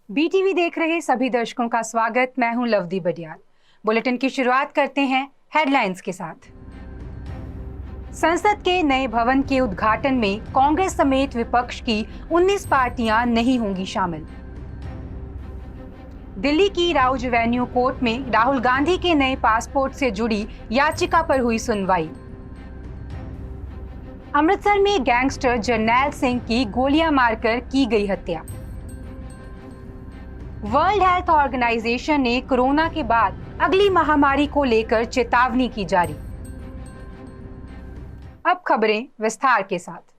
BTV देख रहे सभी दर्शकों का स्वागत। मैं हूं लवदी बडियाल। बुलेटिन की शुरुआत करते हैं हेडलाइंस के साथ। संसद के नए भवन के उद्घाटन में कांग्रेस समेत विपक्ष की 19 पार्टियां नहीं होंगी शामिल। दिल्ली की राउज एवेन्यू कोर्ट में राहुल गांधी के नए पासपोर्ट से जुड़ी याचिका पर हुई सुनवाई। अमृतसर में गैंगस्टर जरनैल सिंह की गोलियां मारकर की गई हत्या। वर्ल्ड हेल्थ ऑर्गेनाइजेशन ने कोरोना के बाद अगली महामारी को लेकर चेतावनी की जारी। अब खबरें विस्तार के साथ।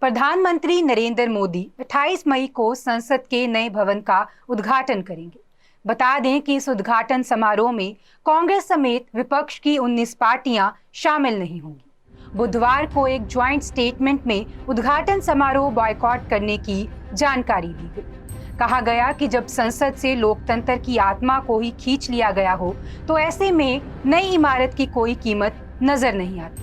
प्रधानमंत्री नरेंद्र मोदी 28 मई को संसद के नए भवन का उद्घाटन करेंगे। बता दें कि इस उद्घाटन समारोह में कांग्रेस समेत विपक्ष की 19 पार्टियां शामिल नहीं होंगी। बुधवार को एक ज्वाइंट स्टेटमेंट में उद्घाटन समारोह बॉयकॉट करने की जानकारी दी गई। कहा गया कि जब संसद से लोकतंत्र की आत्मा को ही खींच लिया गया हो तो ऐसे में नई इमारत की कोई कीमत नजर नहीं आती।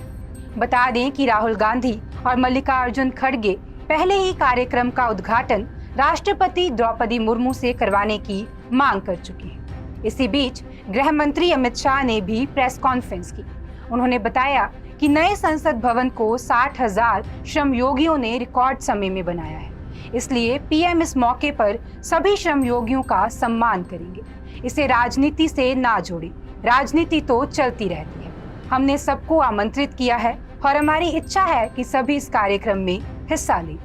बता दें कि राहुल गांधी और मल्लिकार्जुन खड़गे पहले ही कार्यक्रम का उद्घाटन राष्ट्रपति द्रौपदी मुर्मू से करवाने की मांग कर चुके हैं। इसी बीच गृह मंत्री अमित शाह ने भी प्रेस कॉन्फ्रेंस की। उन्होंने बताया कि नए संसद भवन को 60,000 श्रमयोगियों ने रिकॉर्ड समय में बनाया है, इसलिए पीएम इस मौके पर सभी श्रमयोगियों का सम्मान करेंगे। इसे राजनीति से ना जोड़ें, राजनीति तो चलती रहती है। हमने सबको आमंत्रित किया है और हमारी इच्छा है कि सभी इस कार्यक्रम में हिस्सा लें।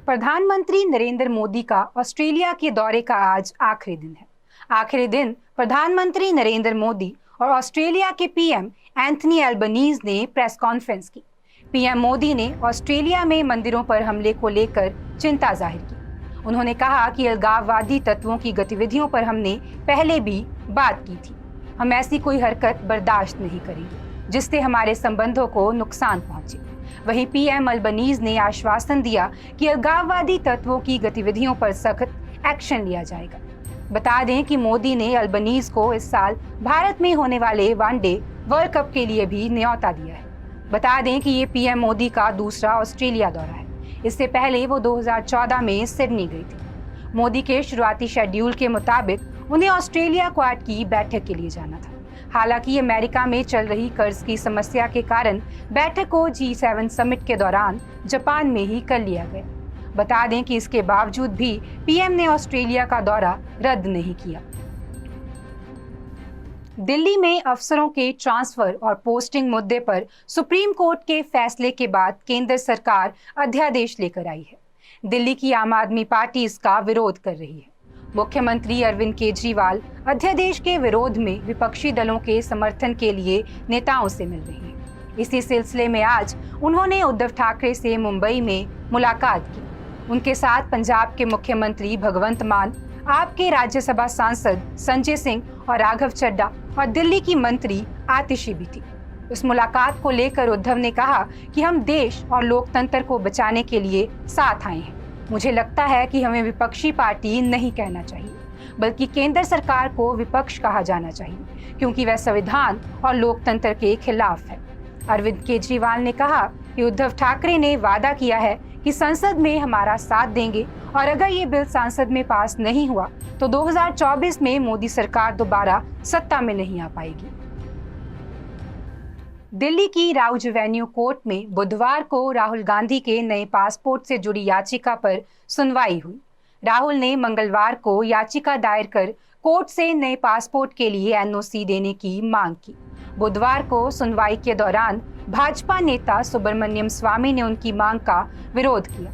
प्रधानमंत्री नरेंद्र मोदी का ऑस्ट्रेलिया के दौरे का आज आखिरी दिन है। आखिरी दिन प्रधानमंत्री नरेंद्र मोदी और ऑस्ट्रेलिया के पीएम एंथनी एल्बनीज ने प्रेस कॉन्फ्रेंस की। पीएम मोदी ने ऑस्ट्रेलिया में मंदिरों पर हमले को लेकर चिंता जाहिर की। उन्होंने कहा कि अलगाववादी तत्वों की गतिविधियों पर हमने पहले भी बात की थी। हम ऐसी कोई हरकत बर्दाश्त नहीं करेंगे जिससे हमारे संबंधों को नुकसान पहुंचे। वहीं पीएम अल्बनीज ने आश्वासन दिया कि अलगाववादी तत्वों की गतिविधियों पर सख्त एक्शन लिया जाएगा। बता दें कि मोदी ने अल्बनीज को इस साल भारत में होने वाले वनडे वर्ल्ड कप के लिए भी न्योता दिया है। बता दें कि ये पीएम मोदी का दूसरा ऑस्ट्रेलिया दौरा है। इससे पहले वो 2014 में सिडनी गई थी। मोदी के शुरुआती शेड्यूल के मुताबिक उन्हें ऑस्ट्रेलिया क्वाड की बैठक के लिए जाना था। हालांकि अमेरिका में चल रही कर्ज की समस्या के कारण बैठक को G7 समिट के दौरान जापान में ही कर लिया गया। बता दें कि इसके बावजूद भी पीएम ने ऑस्ट्रेलिया का दौरा रद्द नहीं किया। दिल्ली में अफसरों के ट्रांसफर और पोस्टिंग मुद्दे पर सुप्रीम कोर्ट के फैसले के बाद केंद्र सरकार अध्यादेश लेकर आई है। दिल्ली की आम आदमी पार्टी इसका विरोध कर रही है। मुख्यमंत्री अरविंद केजरीवाल अध्यादेश के विरोध में विपक्षी दलों के समर्थन के लिए नेताओं से मिल रही हैं। इसी सिलसिले में आज उन्होंने उद्धव ठाकरे से मुंबई में मुलाकात की। उनके साथ पंजाब के मुख्यमंत्री भगवंत मान, आपके राज्यसभा सांसद संजय सिंह और राघव चड्ढा और दिल्ली की मंत्री आतिशी भी थी। इस मुलाकात को लेकर उद्धव ने कहा कि हम देश और लोकतंत्र को बचाने के लिए साथ आए हैं। मुझे लगता है कि हमें विपक्षी पार्टी नहीं कहना चाहिए, बल्कि केंद्र सरकार को विपक्ष कहा जाना चाहिए, क्योंकि वह संविधान और लोकतंत्र के खिलाफ है। अरविंद केजरीवाल ने कहा कि उद्धव ठाकरे ने वादा किया है कि संसद में हमारा साथ देंगे और अगर ये बिल संसद में पास नहीं हुआ तो 2024 में मोदी सरकार दोबारा सत्ता में नहीं आ पाएगी। दिल्ली की राउज एवेन्यू कोर्ट में बुधवार को राहुल गांधी के नए पासपोर्ट से जुड़ी याचिका पर सुनवाई हुई। राहुल ने मंगलवार को याचिका दायर कर कोर्ट से नए पासपोर्ट के लिए एनओसी देने की मांग की। बुधवार को सुनवाई के दौरान भाजपा नेता सुब्रमण्यम स्वामी ने उनकी मांग का विरोध किया।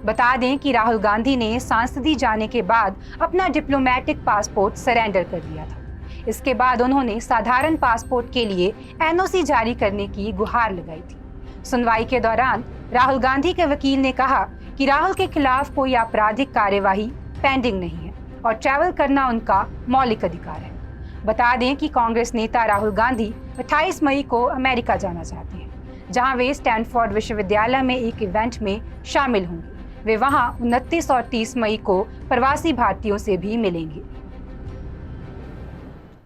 बता दें कि राहुल गांधी ने सांसदी जाने के बाद अपना डिप्लोमेटिक पासपोर्ट सरेंडर कर दिया था। इसके बाद उन्होंने साधारण पासपोर्ट के लिए एनओसी जारी करने की गुहार लगाई थी। सुनवाई के दौरान राहुल गांधी के वकील ने कहा कि राहुल के खिलाफ कोई आपराधिक कार्यवाही पेंडिंग नहीं है और ट्रैवल करना उनका मौलिक अधिकार है। बता दें कि कांग्रेस नेता राहुल गांधी 28 मई को अमेरिका जाना चाहते हैं, जहां वे स्टैनफोर्ड विश्वविद्यालय में एक इवेंट में शामिल होंगे। वे वहां 29 और 30 मई को प्रवासी भारतीयों से भी मिलेंगे।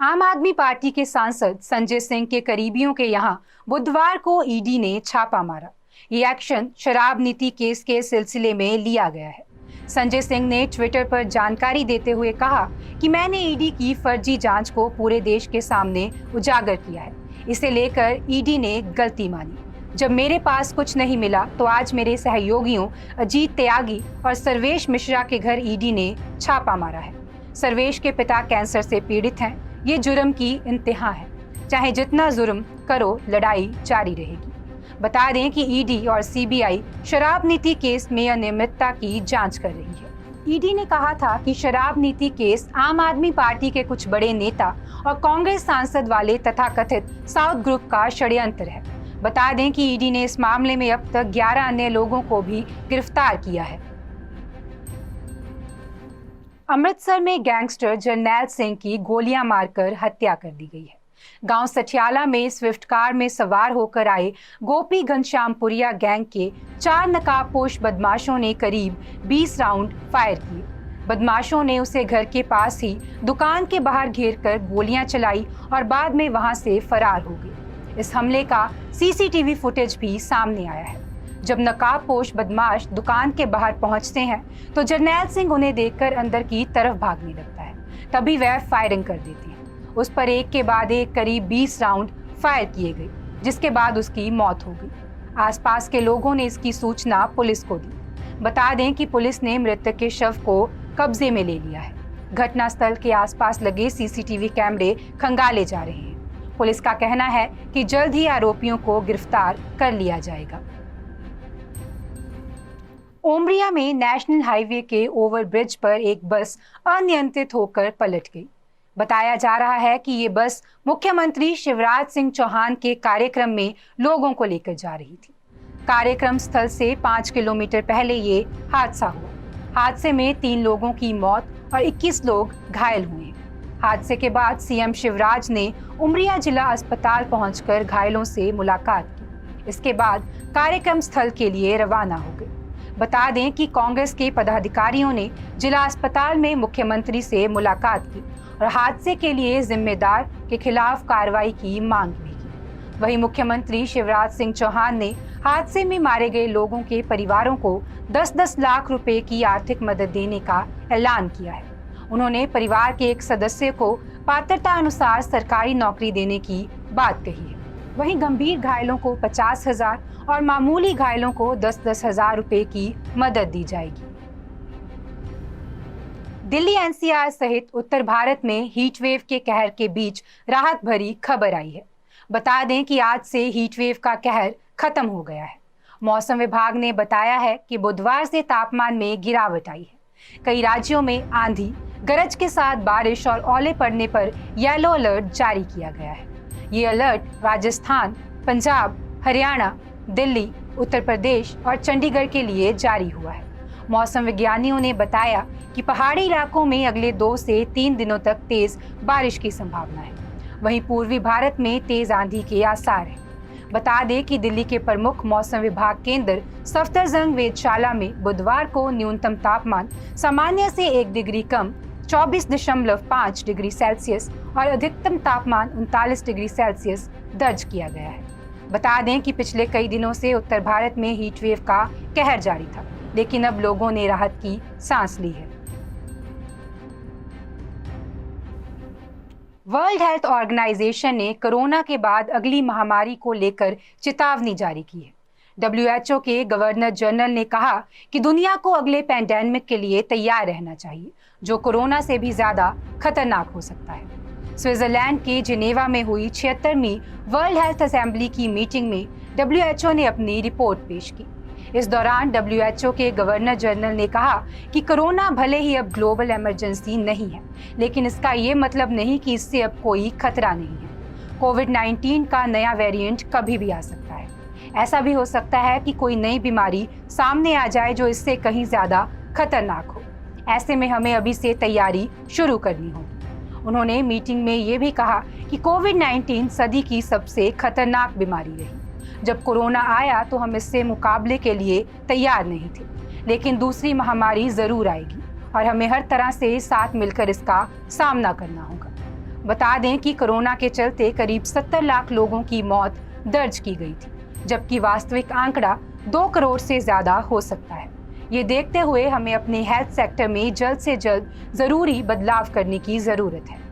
आम आदमी पार्टी के सांसद संजय सिंह के करीबियों के यहां बुधवार को ईडी ने छापा मारा। ये एक्शन शराब नीति केस के सिलसिले में लिया गया है। संजय सिंह ने ट्विटर पर जानकारी देते हुए कहा कि मैंने ईडी की फर्जी जांच को पूरे देश के सामने उजागर किया है। इसे लेकर ईडी ने गलती मानी। जब मेरे पास कुछ नहीं मिला तो आज मेरे सहयोगियों अजीत त्यागी और सर्वेश मिश्रा के घर ईडी ने छापा मारा है। सर्वेश के पिता कैंसर से पीड़ित हैं। ये जुर्म की इंतहा है। चाहे जितना जुर्म करो, लड़ाई जारी रहेगी। बता दें कि ईडी और सीबीआई शराब नीति केस में अनियमितता की जांच कर रही है। ईडी ने कहा था कि शराब नीति केस आम आदमी पार्टी के कुछ बड़े नेता और कांग्रेस सांसद वाले तथाकथित साउथ ग्रुप का षड्यंत्र है। बता दें कि ईडी ने इस मामले में अब तक 11 अन्य लोगों को भी गिरफ्तार किया है। अमृतसर में गैंगस्टर जरनैल सिंह की गोलियां मारकर हत्या कर दी गई है। गांव सठियाला में स्विफ्ट कार में सवार होकर आए गोपी घनश्यामपुरिया गैंग के 4 नकाबपोश बदमाशों ने करीब 20 राउंड फायर किए। बदमाशों ने उसे घर के पास ही दुकान के बाहर घेरकर गोलियां चलाई और बाद में वहां से फरार हो गए। इस हमले का सीसीटीवी फुटेज भी सामने आया है। जब नकाबपोश बदमाश दुकान के बाहर पहुंचते हैं तो जरनैल सिंह उन्हें देखकर अंदर की तरफ भागने लगता है। तभी वह फायरिंग कर देते हैं। उस पर एक के बाद एक करीब 20 राउंड फायर किए गए, जिसके बाद उसकी मौत हो गई। आसपास के लोगों ने इसकी सूचना पुलिस को दी। बता दें कि पुलिस ने मृतक के शव को कब्जे में ले लिया है। घटनास्थल के आसपास लगे सीसीटीवी कैमरे खंगाले जा रहे हैं। पुलिस का कहना है कि जल्द ही आरोपियों को गिरफ्तार कर लिया जाएगा। उमरिया में नेशनल हाईवे के ओवरब्रिज पर एक बस अनियंत्रित होकर पलट गई। बताया जा रहा है कि ये बस मुख्यमंत्री शिवराज सिंह चौहान के कार्यक्रम में लोगों को लेकर जा रही थी। कार्यक्रम स्थल से 5 किलोमीटर पहले ये हादसा हुआ। हादसे में 3 लोगों की मौत और 21 लोग घायल हुए। हादसे के बाद सीएम शिवराज ने उमरिया जिला अस्पताल पहुंचकर घायलों से मुलाकात की। इसके बाद कार्यक्रम स्थल के लिए रवाना हो गए। बता दें कि कांग्रेस के पदाधिकारियों ने जिला अस्पताल में मुख्यमंत्री से मुलाकात की और हादसे के लिए जिम्मेदार के खिलाफ कार्रवाई की मांग भी की। वहीं मुख्यमंत्री शिवराज सिंह चौहान ने हादसे में मारे गए लोगों के परिवारों को 10-10 लाख रुपए की आर्थिक मदद देने का ऐलान किया है। उन्होंने परिवार के एक सदस्य को पात्रता अनुसार सरकारी नौकरी देने की बात कही है। वहीं गंभीर घायलों को 50,000 और मामूली घायलों को 10-10 हजार रुपए की मदद दी जाएगी। दिल्ली एनसीआर सहित उत्तर भारत में हीट वेव के कहर के बीच राहत भरी खबर आई है। बता दें कि आज से हीट वेव का कहर खत्म हो गया है। मौसम विभाग ने बताया है कि बुधवार से तापमान में गिरावट आई है। कई राज्यों में आंधी, गरज के साथ बारिश और ओले पड़ने पर येलो अलर्ट जारी किया गया है। ये अलर्ट राजस्थान, पंजाब, हरियाणा, दिल्ली, उत्तर प्रदेश और चंडीगढ़ के लिए जारी हुआ है। मौसम विज्ञानियों ने बताया कि पहाड़ी इलाकों में अगले 2 से 3 दिनों तक तेज बारिश की संभावना है। वहीं पूर्वी भारत में तेज आंधी के आसार हैं। बता दें कि दिल्ली के प्रमुख मौसम विभाग केंद्र सफदरजंग वेधशाला में बुधवार को न्यूनतम तापमान सामान्य से 1 डिग्री कम 24.5 डिग्री सेल्सियस और अधिकतम तापमान 39 डिग्री सेल्सियस दर्ज किया गया है। बता दें कि पिछले कई दिनों से उत्तर भारत में हीट वेव का कहर जारी था, लेकिन अब लोगों ने राहत की सांस ली है। वर्ल्ड हेल्थ ऑर्गेनाइजेशन ने कोरोना के बाद अगली महामारी को लेकर चेतावनी जारी की है। WHO के गवर्नर जनरल ने कहा कि दुनिया को अगले पैंडेमिक के लिए तैयार रहना चाहिए, जो कोरोना से भी ज्यादा खतरनाक हो सकता है। स्विट्जरलैंड के जिनेवा में हुई 76वीं वर्ल्ड हेल्थ असेंबली की मीटिंग में WHO ने अपनी रिपोर्ट पेश की। इस दौरान WHO के गवर्नर जनरल ने कहा कि कोरोना भले ही अब ग्लोबल इमरजेंसी नहीं है, लेकिन इसका ये मतलब नहीं कि इससे अब कोई खतरा नहीं है। कोविड-19 का नया वेरिएंट कभी भी आ सकता है। ऐसा भी हो सकता है कि कोई नई बीमारी सामने आ जाए जो इससे कहीं ज्यादा खतरनाक हो। ऐसे में हमें अभी से तैयारी शुरू करनी होगी। उन्होंने मीटिंग में ये भी कहा कि कोविड-19 सदी की सबसे खतरनाक बीमारी रही। जब कोरोना आया तो हम इससे मुकाबले के लिए तैयार नहीं थे, लेकिन दूसरी महामारी जरूर आएगी और हमें हर तरह से साथ मिलकर इसका सामना करना होगा। बता दें कि कोरोना के चलते करीब 70 लाख लोगों की मौत दर्ज की गई थी, जबकि वास्तविक आंकड़ा 2 करोड़ से ज्यादा हो सकता है। ये देखते हुए हमें अपने हेल्थ सेक्टर में जल्द से जल्द जरूरी बदलाव करने की जरूरत है।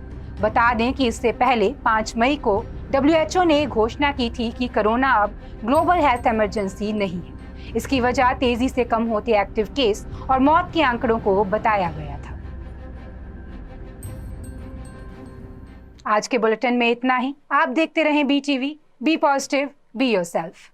बता दें कि इससे पहले 5 मई को WHO ने घोषणा की थी कि कोरोना अब ग्लोबल हेल्थ इमरजेंसी नहीं है। इसकी वजह तेजी से कम होते एक्टिव केस और मौत के आंकड़ों को बताया गया था। आज के बुलेटिन में इतना ही। आप देखते रहें BTV, be positive, be yourself.